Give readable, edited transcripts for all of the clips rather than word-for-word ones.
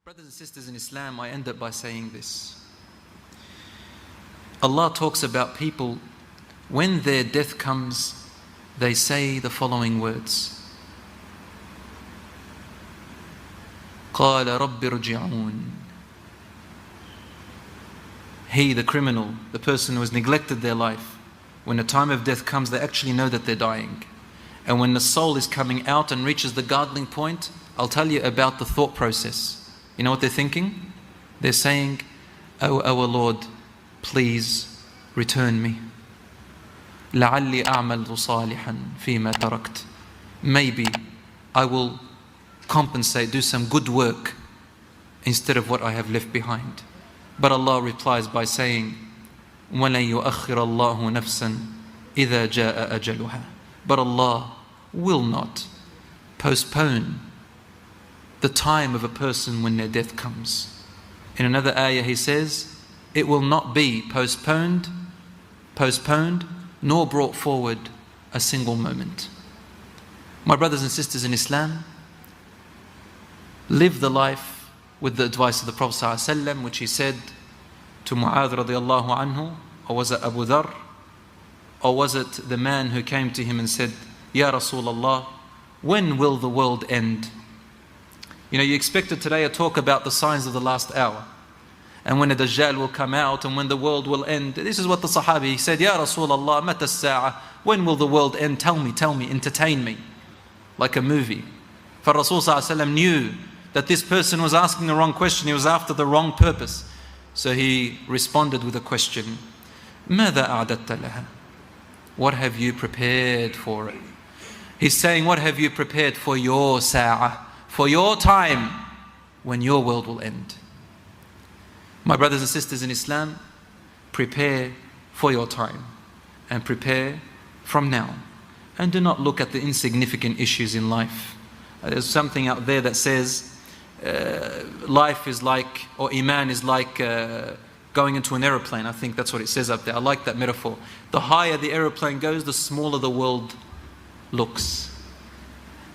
Brothers and sisters in Islam, I end up by saying this. Allah talks about people, when their death comes, they say the following words. قَالَ رَبِّ ارْجِعُونَ. He, the criminal, the person who has neglected their life, when the time of death comes, they actually know that they're dying. And when the soul is coming out and reaches the gargling point, I'll tell you about the thought process. You know what they're thinking? They're saying, "Oh, our Lord, please return me. لَعَلِّي أَعْمَلُ صَالِحًا فِيمَا تَرَكْتُ." Maybe I will compensate, do some good work instead of what I have left behind. But Allah replies by saying, وَلَنْ يُؤَخِّرَ اللَّهُ نَفْسًا إِذَا جَاءَ أَجَلُهَا. But Allah will not postpone the time of a person when their death comes. In another ayah He says, it will not be postponed, nor brought forward a single moment. My brothers and sisters in Islam, live the life with the advice of the Prophet ﷺ, which he said to Mu'adh radiallahu anhu, or was it Abu Dharr, or was it the man who came to him and said, Ya Rasulullah, when will the world end? You know, you expected today a talk about the signs of the last hour, and when the Dajjal will come out and when the world will end. This is what the Sahabi said, Ya Rasulullah, mata as-sa'a, when will the world end? Tell me, entertain me. Like a movie. For Rasul ﷺ knew that this person was asking the wrong question, he was after the wrong purpose. So he responded with a question, ماذا أعددت لها? What have you prepared for it? He's saying, what have you prepared for your sa'ah, for your time when your world will end? My brothers and sisters in Islam, prepare for your time and prepare from now. And do not look at the insignificant issues in life. There's something out there that says life is like, or Iman is like going into an aeroplane. I think that's what it says up there. I like that metaphor. The higher the aeroplane goes, the smaller the world looks.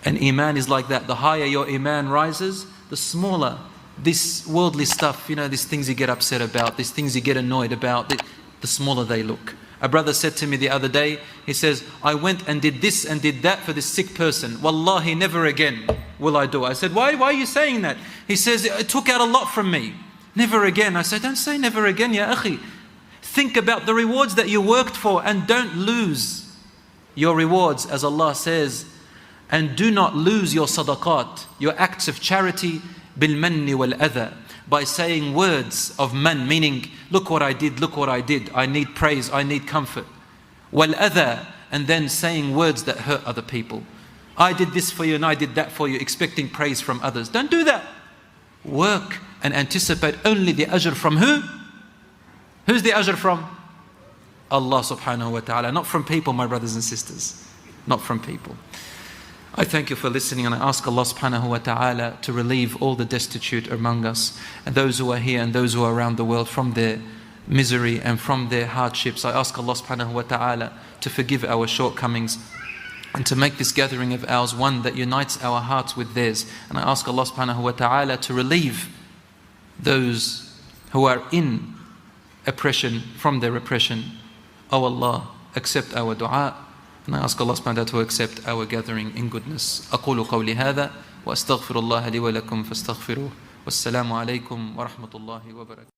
And Iman is like that. The higher your Iman rises, the smaller this worldly stuff, you know, these things you get upset about, these things you get annoyed about, the smaller they look. A brother said to me the other day, he says, I went and did this and did that for this sick person. Wallahi, never again will I do it. I said, why are you saying that? He says, it took out a lot from me. Never again. I said, don't say never again, ya akhi. Think about the rewards that you worked for and don't lose your rewards, as Allah says. And do not lose your sadaqat, your acts of charity, bil-manni wal-adha, by saying words of man, meaning, look what I did, I need praise, I need comfort. Wal-adha, and then saying words that hurt other people. I did this for you and I did that for you, expecting praise from others. Don't do that. Work and anticipate only the ajr from who? Who's the ajr from? Allah subhanahu wa ta'ala, not from people, my brothers and sisters. Not from people. I thank you for listening, and I ask Allah subhanahu wa ta'ala to relieve all the destitute among us, and those who are here and those who are around the world, from their misery and from their hardships. I ask Allah subhanahu wa ta'ala to forgive our shortcomings and to make this gathering of ours one that unites our hearts with theirs. And I ask Allah subhanahu wa ta'ala to relieve those who are in oppression from their oppression. O Allah, accept our dua. And I ask Allah subhanahu wa ta'ala to accept our gathering in goodness. أقول قولي هذا وأستغفر الله لي ولكم فاستغفروه والسلام عليكم ورحمة الله وبركاته.